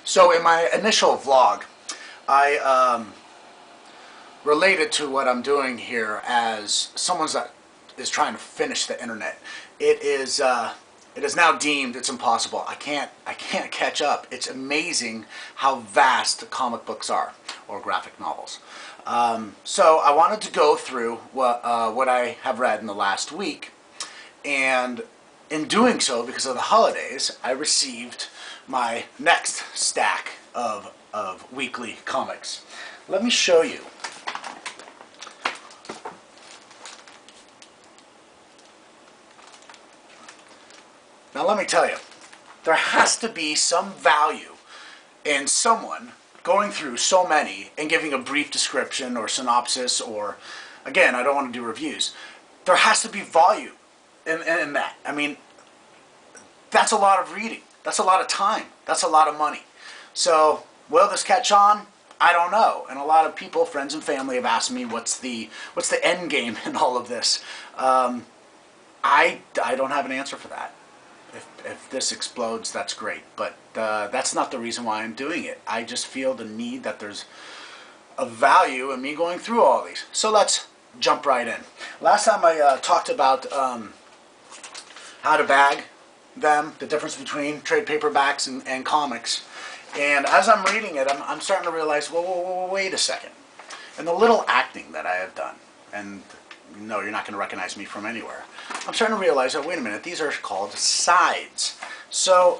So in my initial vlog, I related to what I'm doing here as someone that is trying to finish the internet. It is now deemed it's impossible. I can't catch up. It's amazing how vast comic books are, or graphic novels. So I wanted to go through what I have read in the last week, and in doing so, because of the holidays, I received my next stack of weekly comics. Let me show you. Now let me tell you, there has to be some value in someone going through so many and giving a brief description or synopsis, or, again, I don't want to do reviews. There has to be value in that. I mean, that's a lot of reading. That's a lot of time. That's a lot of money. So, will this catch on? I don't know. And a lot of people, friends and family, have asked me what's the end game in all of this. I don't have an answer for that. If this explodes, that's great. But that's not the reason why I'm doing it. I just feel the need that there's a value in me going through all these. So let's jump right in. Last time I talked about how to bag them, the difference between trade paperbacks and comics. And as I'm reading it, I'm starting to realize, whoa, wait a second. And the little acting that I have done, and no, you're not going to recognize me from anywhere. I'm starting to realize, oh, wait a minute, these are called sides. So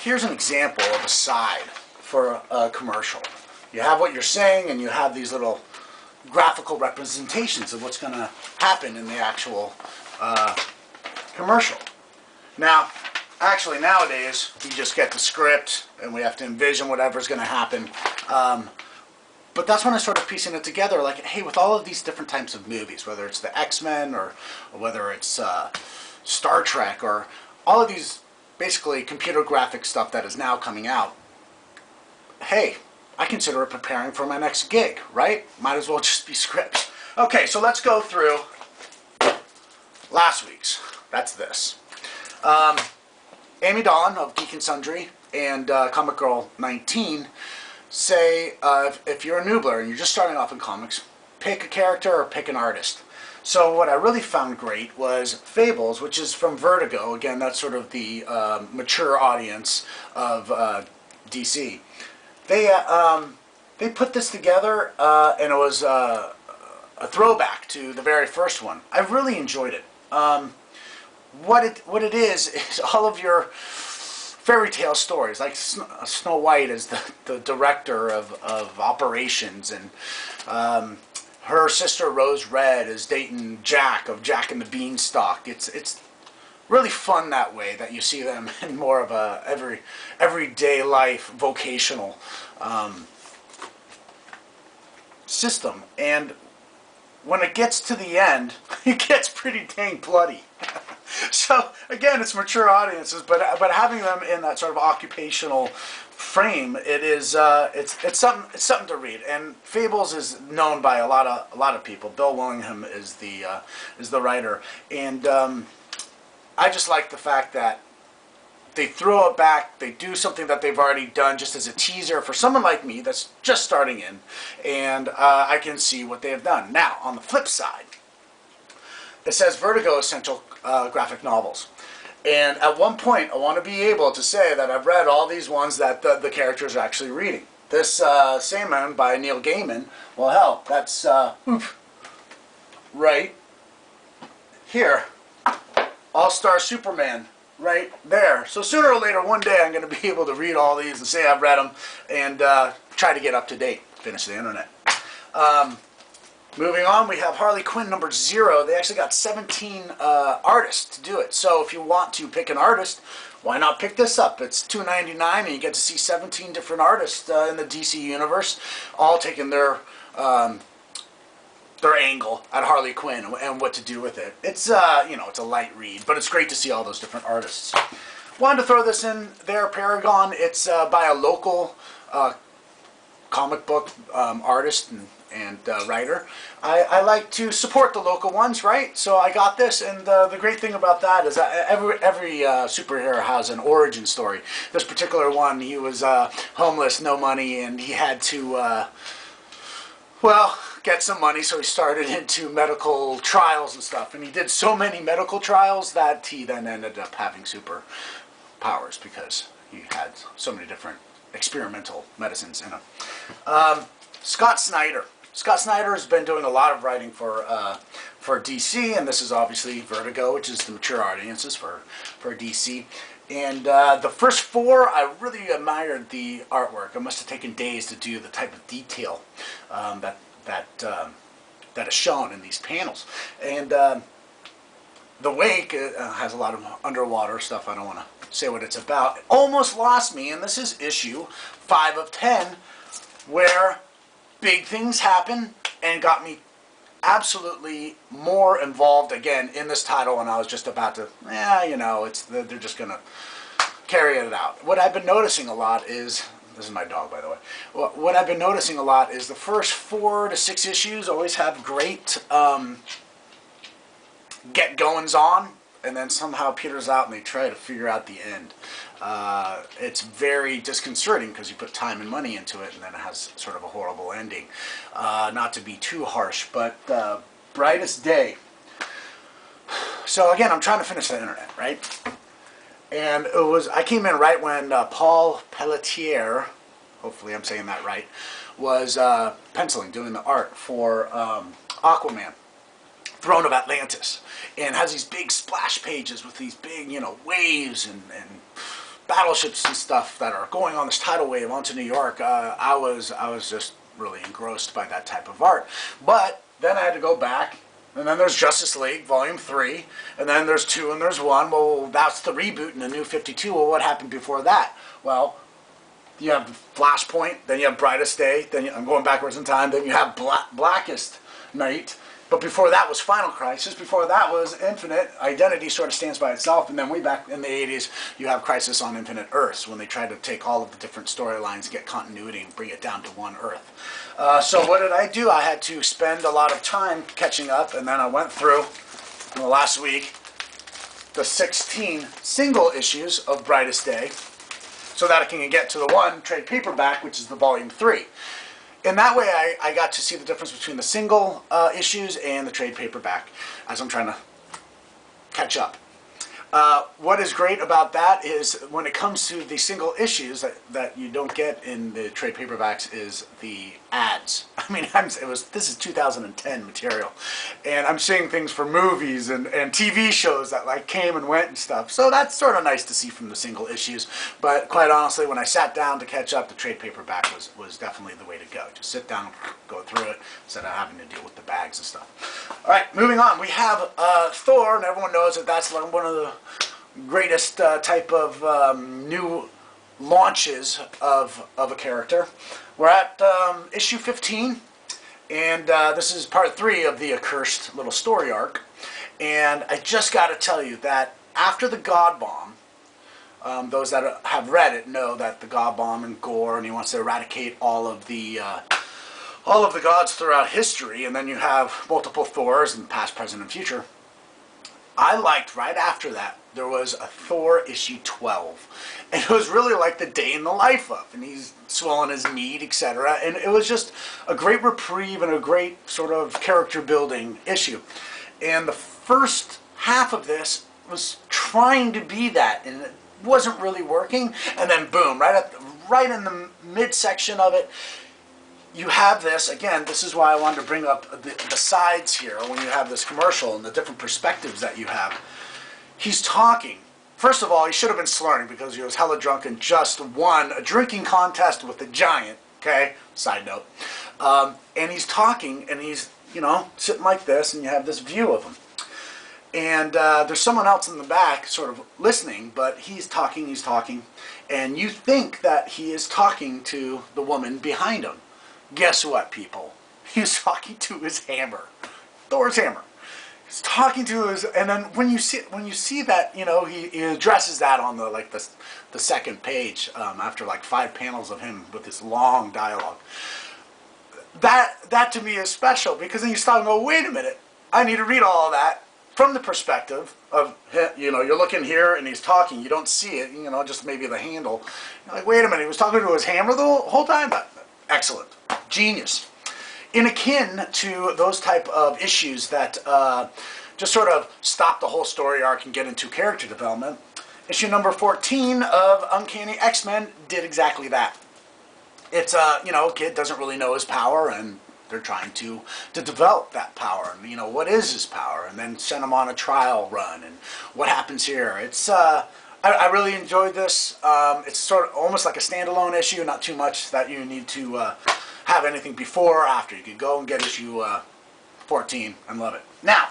here's an example of a side for a commercial. You have what you're saying, and you have these little graphical representations of what's going to happen in the actual commercial. Now, actually, nowadays, we just get the script, and we have to envision whatever's going to happen. But that's when I started piecing it together, like, hey, with all of these different types of movies, whether it's the X-Men or whether it's Star Trek, or all of these basically computer graphic stuff that is now coming out, hey, I consider it preparing for my next gig, right? Might as well just be scripts. Okay, so let's go through last week's. That's this. Amy Dahlin of Geek and Sundry and Comic Girl 19 say if you're a noobler and you're just starting off in comics, pick a character or pick an artist. So what I really found great was Fables, which is from Vertigo. Again, that's sort of the mature audience of DC. They put this together, and it was a throwback to the very first one. I really enjoyed it. What it is all of your fairy tale stories, like Snow White is the director of operations, and her sister Rose Red is dating Jack of Jack and the Beanstalk. It's really fun that way, that you see them in more of a everyday life vocational system. And when it gets to the end, it gets pretty dang bloody. So again, it's mature audiences, but having them in that sort of occupational frame, it's something to read. And Fables is known by a lot of people. Bill Willingham is the writer, and I just like the fact that they throw it back. They do something that they've already done just as a teaser for someone like me that's just starting in, and I can see what they have done. Now, on the flip side, it says Vertigo Essential Graphic Novels. And at one point, I want to be able to say that I've read all these ones that the characters are actually reading. This same one by Neil Gaiman, well, hell, that's right here. All-Star Superman, right there. So sooner or later, one day, I'm going to be able to read all these and say I've read them, and try to get up to date, finish the internet. Moving on, we have Harley Quinn number 0. They actually got 17 artists to do it. So if you want to pick an artist, why not pick this up? It's $2.99, and you get to see 17 different artists in the DC universe, all taking their angle at Harley Quinn and what to do with it. It's it's a light read, but it's great to see all those different artists. Wanted to throw this in there, Paragon. It's by a local comic book artist and writer, I like to support the local ones, right? So I got this, and the great thing about that is that every superhero has an origin story. This particular one, he was homeless, no money, and he had to, well, get some money, so he started into medical trials and stuff. And he did so many medical trials that he then ended up having superpowers because he had so many different experimental medicines in him. Scott Snyder. Scott Snyder has been doing a lot of writing for DC, and this is obviously Vertigo, which is the mature audiences for DC. And the first four, I really admired the artwork. It must have taken days to do the type of detail that is shown in these panels. And The Wake has a lot of underwater stuff. I don't want to say what it's about. It almost lost me, and this is issue 5 of 10, where big things happen and got me absolutely more involved again in this title, and I was just about to, they're just going to carry it out. What I've been noticing a lot is, this is my dog, by the way. What I've been noticing a lot is the first 4 to 6 issues always have great get-goings on, and then somehow peters out and they try to figure out the end. It's very disconcerting because you put time and money into it, and then it has sort of a horrible ending. Not to be too harsh, but Brightest Day. So again, I'm trying to finish the internet, right? And I came in right when Paul Pelletier, hopefully I'm saying that right, was penciling, doing the art for Aquaman, Throne of Atlantis, and has these big splash pages with these big, waves and battleships and stuff that are going on this tidal wave onto New York. I was just really engrossed by that type of art. But then I had to go back, and then there's Justice League Volume 3, and then there's 2 and there's 1. Well, that's the reboot in the New 52. Well, what happened before that? Well, you have Flashpoint, then you have Brightest Day, then I'm going backwards in time, then you have Blackest Night. But before that was Final Crisis. Before that was Infinite. Identity sort of stands by itself. And then way back in the 80s, you have Crisis on Infinite Earths, when they tried to take all of the different storylines, get continuity, and bring it down to one Earth. So what did I do? I had to spend a lot of time catching up, and then I went through, last week, the 16 single issues of Brightest Day, so that I can get to the one trade paperback, which is the Volume 3. In that way, I got to see the difference between the single issues and the trade paperback as I'm trying to catch up. What is great about that is when it comes to the single issues that you don't get in the trade paperbacks is the ads. I mean, this is 2010 material, and I'm seeing things for movies and TV shows that like came and went and stuff. So that's sort of nice to see from the single issues. But quite honestly, when I sat down to catch up, the trade paperback was definitely the way to go. Just sit down, go through it, instead of having to deal with the bags and stuff. All right, moving on. We have Thor, and everyone knows that that's like one of the greatest type of new launches of a character. We're at issue 15, and this is part 3 of the Accursed little story arc. And I just got to tell you that after the God Bomb, those that have read it know that the God Bomb and Gore, and he wants to eradicate all of the gods throughout history, and then you have multiple Thors in past, present, and future. I liked right after that there was a Thor issue 12, and it was really like the day in the life of, and he's swelling his meat, etc. And it was just a great reprieve and a great sort of character building issue. And the first half of this was trying to be that, and it wasn't really working. And then boom, right in the midsection of it, you have this, again, this is why I wanted to bring up the sides here when you have this commercial and the different perspectives that you have. He's talking. First of all, he should have been slurring because he was hella drunk and just won a drinking contest with a giant, okay? Side note. And he's talking, and he's, sitting like this, and you have this view of him. And there's someone else in the back sort of listening, but he's talking, and you think that he is talking to the woman behind him. Guess what, people? He was talking to his hammer. Thor's hammer. He's talking to his, and then when you see that, you know, he addresses that on the like the second page after like 5 panels of him with this long dialogue. That to me is special, because then you stop and go, wait a minute, I need to read all of that from the perspective of, you know, you're looking here and he's talking, you don't see it, you know, just maybe the handle. You're like, wait a minute, he was talking to his hammer the whole time? Excellent. Genius. In akin to those type of issues that just sort of stop the whole story arc and get into character development, issue number 14 of Uncanny X-Men did exactly that. It's you know, a kid doesn't really know his power, and they're trying to develop that power, and you know, what is his power, and then send him on a trial run, and what happens here. It's I really enjoyed this. It's sort of almost like a standalone issue, not too much that you need to have anything before or after. You can go and get issue 14 and love it. Now,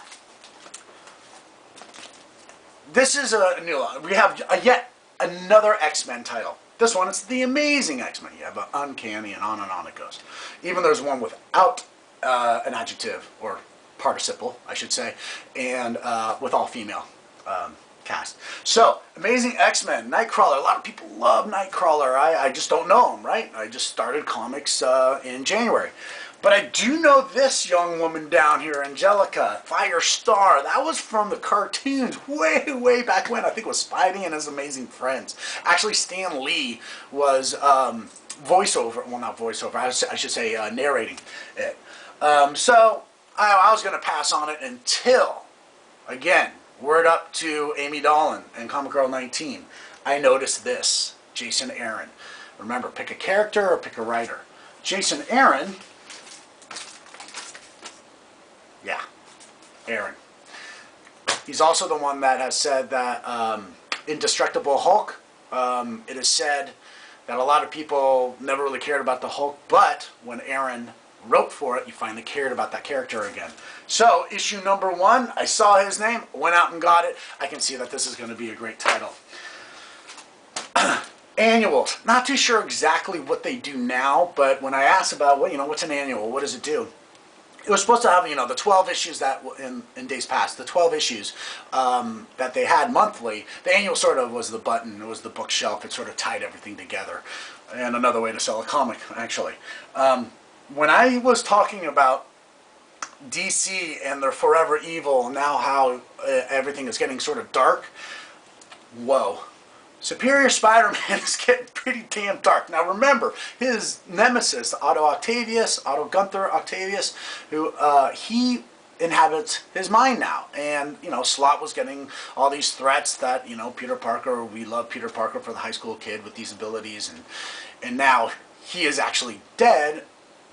this is a new one. We have yet another X-Men title. This one, it's the Amazing X-Men. You have Uncanny, and on it goes. Even there's one without an adjective, or participle, I should say, and with all female cast. So, Amazing X-Men, Nightcrawler. A lot of people love Nightcrawler. I just don't know him, right? I just started comics in January. But I do know this young woman down here, Angelica, Firestar. That was from the cartoons way, way back when. I think it was Spidey and His Amazing Friends. Actually, Stan Lee was voiceover, well, not voiceover, I should say narrating it. So I was going to pass on it until, again, word up to Amy Dolan and Comic Girl 19. I noticed this, Jason Aaron. Remember, pick a character or pick a writer. Jason Aaron... Yeah, Aaron. He's also the one that has said that Indestructible Hulk, it is said that a lot of people never really cared about the Hulk, but when Aaron wrote for it, you finally cared about that character again. So, issue number 1, I saw his name, went out and got it. I can see that this is going to be a great title. Annuals. Not too sure exactly what they do now, but when I asked about, well, you know, what's an annual? What does it do? It was supposed to have, you know, the 12 issues that in days past, the 12 issues that they had monthly. The annual sort of was the button, it was the bookshelf, it sort of tied everything together. And another way to sell a comic, actually. When I was talking about DC and their Forever Evil, and now how everything is getting sort of dark, whoa. Superior Spider-Man is getting pretty damn dark. Now remember, his nemesis, Otto Gunther Octavius, who he inhabits his mind now. And, you know, Slott was getting all these threats that, you know, Peter Parker, we love Peter Parker for the high school kid with these abilities. And now he is actually dead,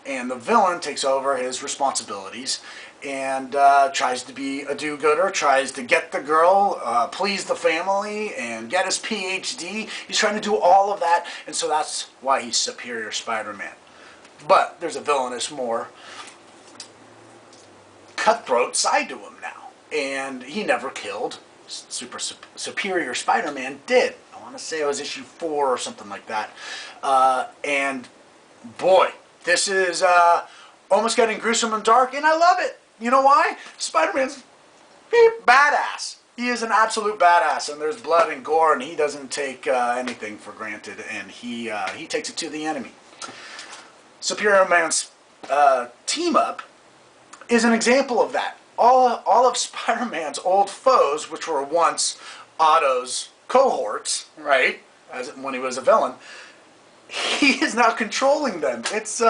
and the villain takes over his responsibilities and tries to be a do-gooder, tries to get the girl, please the family, and get his PhD. He's trying to do all of that, and so that's why he's Superior Spider-Man. But there's a villainous, more cutthroat side to him now, and he never killed. Superior Spider-Man did. I want to say it was issue 4 or something like that. And boy, this is almost getting gruesome and dark, and I love it. You know why? Spider-Man's badass. He is an absolute badass, and there's blood and gore, and he doesn't take anything for granted, and he takes it to the enemy. Superior Man's team-up is an example of that. All of Spider-Man's old foes, which were once Otto's cohorts, right, when he was a villain, he is now controlling them. It's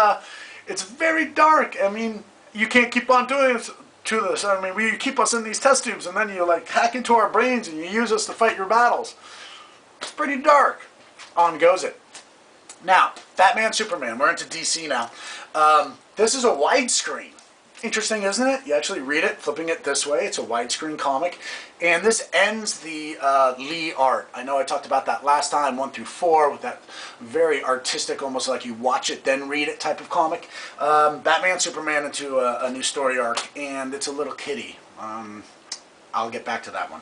very dark. I mean, you can't keep on doing this to this. I mean, you keep us in these test tubes, and then you like hack into our brains, and you use us to fight your battles. It's pretty dark. On goes it. Now, Batman, Superman. We're into DC now. This is a widescreen. Interesting, isn't it? You actually read it, flipping it this way. It's a widescreen comic. And this ends the Lee art. I know I talked about that last time, 1 through 4, with that very artistic, almost like you watch it, then read it type of comic. Batman, Superman into a new story arc, and it's a little kitty. I'll get back to that one.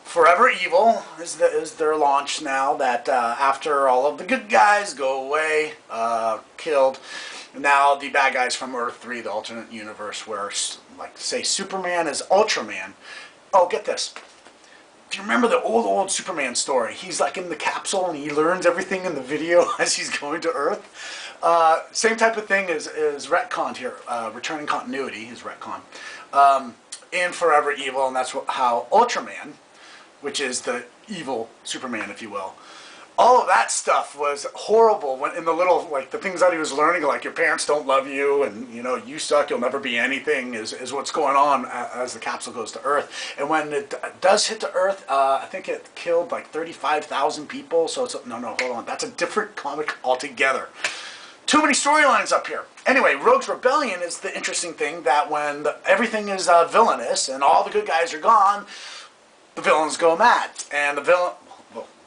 Forever Evil is their launch now, that after all of the good guys go away, killed, now the bad guys from Earth 3, the alternate universe where like say Superman is Ultraman. Oh, get this. Do you remember the old Superman story? He's like in the capsule and he learns everything in the video as he's going to Earth. Same type of thing is retconned here. Returning continuity is retcon. In Forever Evil, and that's how Ultraman, which is the evil Superman, if you will, all of that stuff was horrible when in the little, like, the things that he was learning, like your parents don't love you and, you know, you suck, you'll never be anything, is what's going on as the capsule goes to Earth. And when it does hit to Earth, I think it killed like 35,000 people. So it's, no, hold on. That's a different comic altogether. Too many storylines up here. Anyway, Rogue's Rebellion is the interesting thing, that when everything is villainous and all the good guys are gone, the villains go mad. And the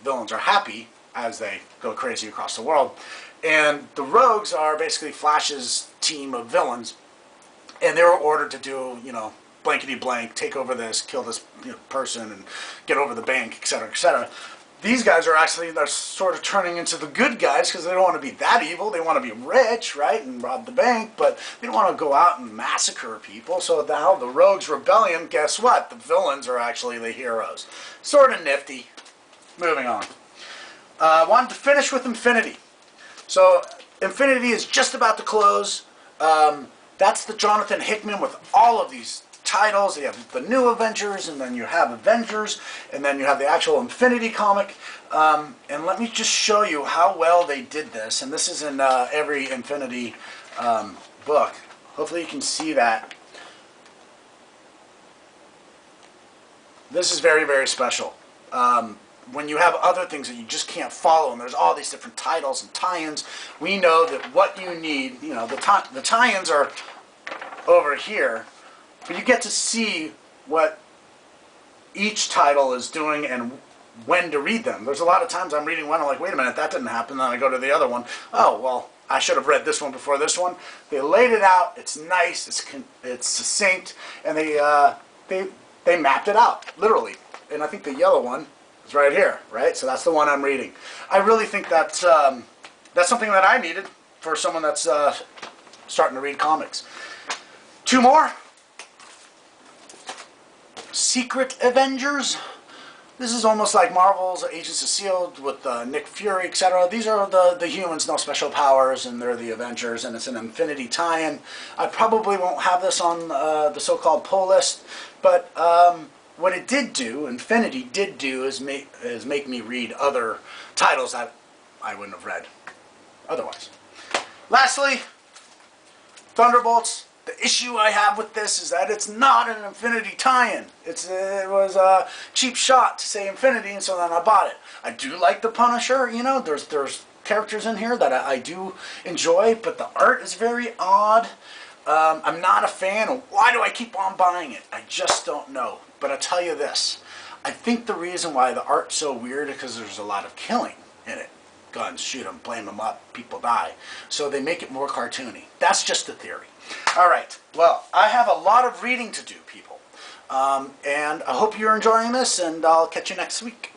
villains are happy as they go crazy across the world. And the rogues are basically Flash's team of villains. And they were ordered to do, you know, blankety blank, take over this, kill this, you know, person, and get over the bank, etc., etc. These guys are actually, they're sort of turning into the good guys because they don't want to be that evil. They want to be rich, right, and rob the bank, but they don't want to go out and massacre people. So now the Rogues Rebellion, guess what? The villains are actually the heroes. Sort of nifty. Moving on. Wanted to finish with Infinity. So Infinity is just about to close. That's the Jonathan Hickman with all of these titles. You have the New Avengers, and then you have Avengers, and then you have the actual Infinity comic. And let me just show you how well they did this. And this is in every Infinity book. Hopefully you can see that. This is very, very special. When you have other things that you just can't follow, and there's all these different titles and tie-ins, we know that what you need, you know, the tie-ins are over here, but you get to see what each title is doing and when to read them. There's a lot of times I'm reading one, I'm like, wait a minute, that didn't happen, then I go to the other one. Oh, well, I should have read this one before this one. They laid it out, it's nice, it's succinct, and they mapped it out, literally. And I think the yellow one is right here, right? So that's the one I'm reading. I really think that's something that I needed for someone that's starting to read comics. Two more. Secret Avengers. This is almost like Marvel's Agents of S.H.I.E.L.D. with Nick Fury, etc. These are the humans, no special powers, and they're the Avengers, and it's an Infinity tie-in. I probably won't have this on the so-called pull list, but what it did do, Infinity did do, is make me read other titles that I wouldn't have read otherwise. Lastly, Thunderbolts. The issue I have with this is that it's not an Infinity tie-in. It was a cheap shot to say Infinity, and so then I bought it. I do like the Punisher, you know, there's characters in here that I do enjoy, but the art is very odd. I'm not a fan. Why do I keep on buying it? I just don't know. But I'll tell you this. I think the reason why the art's so weird is because there's a lot of killing in it. Guns, shoot them, blame them up, people die. So they make it more cartoony. That's just a theory. All right. Well, I have a lot of reading to do, people. And I hope you're enjoying this, and I'll catch you next week.